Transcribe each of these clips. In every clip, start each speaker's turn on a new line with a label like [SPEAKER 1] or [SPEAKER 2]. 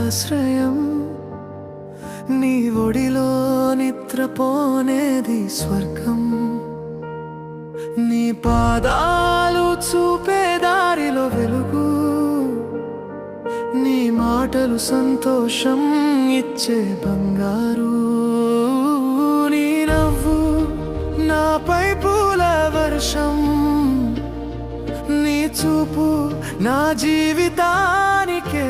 [SPEAKER 1] ఆశ్రయం, నీ ఒడిలో నిద్రపోనేది స్వర్గం. నీ పాదాలు చూపే దారిలో వెలుగు, నీ మాటలు సంతోషం ఇచ్చే బంగారు. నీ నవ్వు నాపై పూల వర్షం, నీ చూపు నా జీవితానికే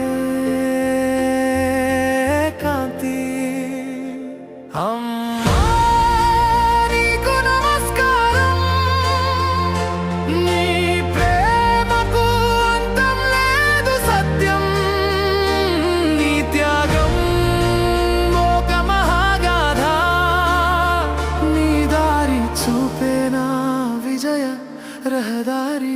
[SPEAKER 1] కాంతి. అమ్మా నీకు నమస్కారం, నీ ప్రేమకు అంతం లేదు సత్యం. నీ త్యాగం ఒక మహాగాథ, నీ దారి చూపేనా విజయ రహదారి.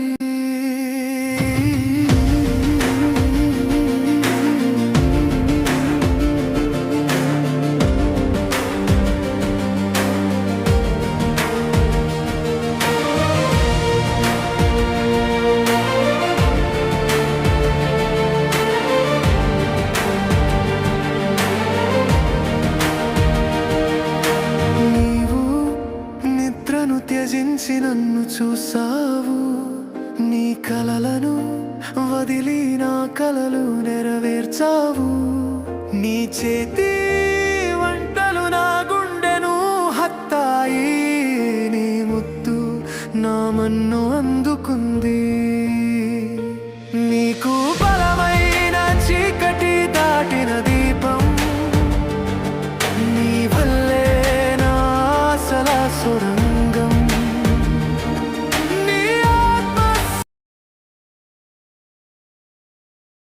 [SPEAKER 1] త్యజించి నన్ను చూసావు, నీ కలలను వదిలి నా కలలు నెరవేర్చావు. నీ చేతి వంటలు నా గుండెను హత్తాయి, నీ ముద్దు నా మన్ను